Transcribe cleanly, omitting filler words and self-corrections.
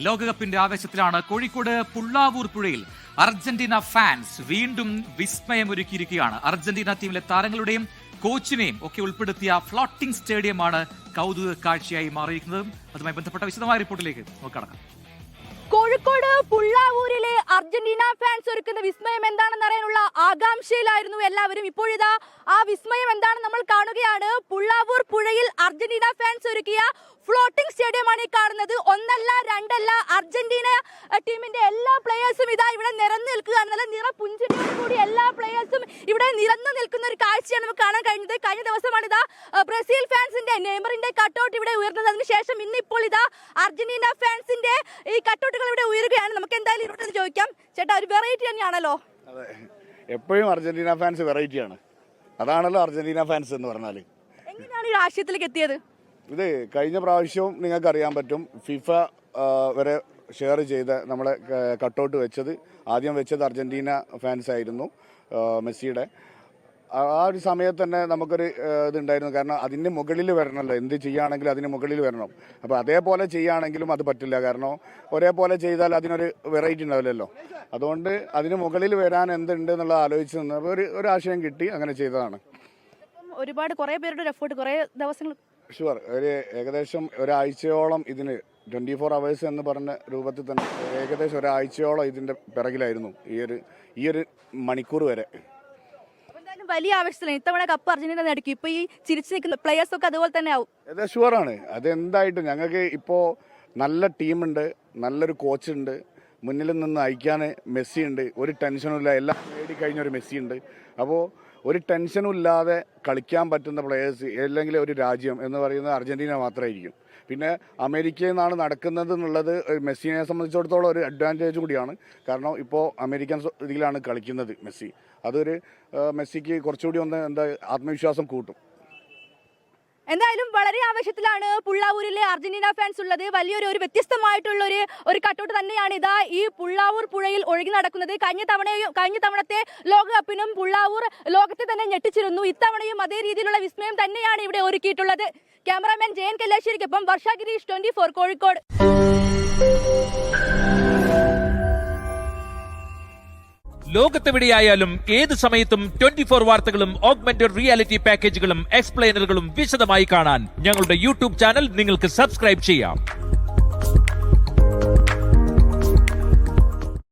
ലോകകപ്പിന്റെ ആവേശത്തിലാണ് കോഴിക്കോട് പുള്ളാവൂർ പുഴയിൽ അർജന്റീന ഫാൻസ് വീണ്ടും വിസ്മയമൊരുക്കിയിരിക്കുകയാണ്. അർജന്റീന ടീമിലെ താരങ്ങളുടെയും കോച്ചിനെയും ഒക്കെ ഉൾപ്പെടുത്തിയ ഫ്ലോട്ടിംഗ് സ്റ്റേഡിയമാണ് കൗതുക കാഴ്ചയായി മാറിയിരിക്കുന്നത്. അതുമായി ബന്ധപ്പെട്ട വിശദമായ റിപ്പോർട്ടിലേക്ക് നമുക്ക് കടക്കാം. കോഴിക്കോട് പുള്ളാവൂരിലെ അർജന്റീന ഫാൻസ് ഒരുക്കുന്ന വിസ്മയം എന്താണെന്ന് അറിയാനുള്ള ആകാംക്ഷയിലായിരുന്നു എല്ലാവരും. ഇപ്പോഴിതാ ആ വിസ്മയം എന്താണെന്ന് നമ്മൾ കാണുകയാണ്. പുള്ളാവൂർ പുഴയിൽ അർജന്റീന ഫാൻസ് ഒരുക്കിയ ഫ്ലോട്ടിംഗ് സ്റ്റേഡിയമാണ് ഈ കാണുന്നത്. ഒന്നല്ല രണ്ടല്ല, അർജന്റീന ടീമിന്റെ എല്ലാ പ്ലേയേഴ്സും ഇതാ ഇവിടെ നിറഞ്ഞു നിൽക്കുകയാണ്. നല്ല നിറപുഞ്ചിരിയോട് കൂടി എല്ലാ പ്ലേയേഴ്സും ഇവിടെ നിറഞ്ഞു നിൽക്കുന്ന ഒരു കാഴ്ചയാണ് നമുക്ക് കാണാൻ കഴിഞ്ഞത്. കഴിഞ്ഞ ദിവസമാണ് ഇതാ ബ്രസീൽ ഫാൻസിന്റെ നെയ്മറിന്റെ കട്ടൗട്ട് ഇവിടെ ഉയർന്നത്. അതിനുശേഷം ഇന്നിപ്പോൾ ഇതാ അർജന്റീന ഫാൻസിന്റെ ഈ കട്ടൗട്ടുകൾ ഇവിടെ ഉയരുകയാണ്. നമുക്ക് എന്തായാലും ഇവിടെ ചോദിക്കാം. ചേട്ടാ, ഒരു വെറൈറ്റി തന്നെയാണല്ലോ. അതെ, എപ്പോഴും അർജന്റീന ഫാൻസ് വെറൈറ്റിയാണ്. അതാണല്ലോ അർജന്റീന ഫാൻസ് എന്ന് പറഞ്ഞാൽ. എങ്ങനെയാണ് ഈ ആശയത്തിലേക്ക് എത്തിയത്? ഇത് കഴിഞ്ഞ പ്രാവശ്യവും നിങ്ങൾക്ക് അറിയാൻ പറ്റും, ഫിഫ വരെ ഷെയർ ചെയ്ത നമ്മളെ കട്ടൗട്ട് വെച്ചത് ആദ്യം വെച്ചത് അർജന്റീന ഫാൻസ് ആയിരുന്നു, മെസ്സിയുടെ. ആ ഒരു സമയത്ത് തന്നെ നമുക്കൊരു ഇതുണ്ടായിരുന്നു. കാരണം അതിന് മുകളിൽ വരണമല്ലോ, എന്ത് ചെയ്യുകയാണെങ്കിലും അതിന് മുകളിൽ വരണം. അപ്പോൾ അതേപോലെ ചെയ്യുകയാണെങ്കിലും അത് പറ്റില്ല. കാരണം ഒരേപോലെ ചെയ്താൽ അതിനൊരു വെറൈറ്റി ഉണ്ടാവില്ലല്ലോ. അതുകൊണ്ട് അതിന് മുകളിൽ വരാൻ എന്തുണ്ട് എന്നുള്ളത് ആലോചിച്ച് നിന്നപ്പോൾ ഒരു ആശയം കിട്ടി, അങ്ങനെ ചെയ്തതാണ്. ഒരുപാട് കുറേ പേരുടെ ഒരു എഫേർട്ട്, കുറേ ദിവസങ്ങൾ. ഷുവർ, ഒരു ഏകദേശം ഒരാഴ്ചയോളം ഇതിന് 24 hours എന്ന് പറഞ്ഞ രൂപത്തിൽ തന്നെ ഏകദേശം ഒരാഴ്ചയോളം ഇതിൻ്റെ പിറകിലായിരുന്നു, ഈ ഒരു മണിക്കൂർ വരെ. വലിയ ആവശ്യത്തിലാണ് ഇത്തവണ കപ്പ് അർജന്റീന നേടിക്കും. ഇപ്പൊ ഈ ചിരിച്ചു നിൽക്കുന്ന പ്ലേയേഴ്സ് ഒക്കെ അതുപോലെ തന്നെ ആവും. അതെ, ഷുവറാണ്. അതെന്തായിട്ടും ഞങ്ങൾക്ക് ഇപ്പോൾ നല്ല ടീമുണ്ട്, നല്ലൊരു കോച്ചുണ്ട്, മുന്നിൽ നിന്ന് അയക്കാൻ മെസ്സി ഉണ്ട്. ഒരു ടെൻഷനും ഇല്ല, എല്ലാം നേടി കഴിഞ്ഞൊരു മെസ്സി ഉണ്ട്. അപ്പോൾ ഒരു ടെൻഷനും ഇല്ലാതെ കളിക്കാൻ പറ്റുന്ന പ്ലേയേഴ്സ് അല്ലെങ്കിൽ ഒരു രാജ്യം എന്ന് പറയുന്നത് അർജന്റീന മാത്രമായിരിക്കും. പിന്നെ അമേരിക്കയിൽ നിന്നാണ് നടക്കുന്നത് എന്നുള്ളത് മെസ്സിനെ സംബന്ധിച്ചിടത്തോളം ഒരു അഡ്വാൻറ്റേജ് കൂടിയാണ്. കാരണം ഇപ്പോൾ അമേരിക്കൻ ഇതിലാണ് കളിക്കുന്നത് മെസ്സി. അതൊരു മെസ്സിക്ക് കുറച്ചുകൂടി ആത്മവിശ്വാസം കൂട്ടും. എന്തായാലും വളരെ ആവേശത്തിലാണ് പുള്ളാവൂരിലെ അർജന്റീന ഫാൻസ് ഉള്ളത്. വലിയൊരു വ്യത്യസ്തമായിട്ടുള്ള ഒരു കട്ടൗട്ട് തന്നെയാണ് ഇതാ ഈ പുള്ളാവൂർ പുഴയിൽ ഒഴുകി നടക്കുന്നത്. കഴിഞ്ഞ തവണത്തെ ലോകകപ്പിനും പുള്ളാവൂർ ലോകത്തെ തന്നെ ഞെട്ടിച്ചിരുന്നു. ഇത്തവണയും അതേ രീതിയിലുള്ള വിസ്മയം തന്നെയാണ് ഇവിടെ ഒരുക്കിയിട്ടുള്ളത്. ക്യാമറാമാൻ ജയൻ കല്യാശ്ശേരിക്കൊപ്പം വർഷ ഗിരീഷ്, 24 കോഴിക്കോട്. ലോകത്തെവിടെയായാലും ഏത് സമയത്തും 24 വാർത്തകളും ഓഗ്മെന്റഡ് റിയാലിറ്റി പാക്കേജുകളും എക്സ്പ്ലെയിനറുകളും വിശദമായി കാണാൻ ഞങ്ങളുടെ യൂട്യൂബ് ചാനൽ നിങ്ങൾക്ക് സബ്സ്ക്രൈബ് ചെയ്യാം.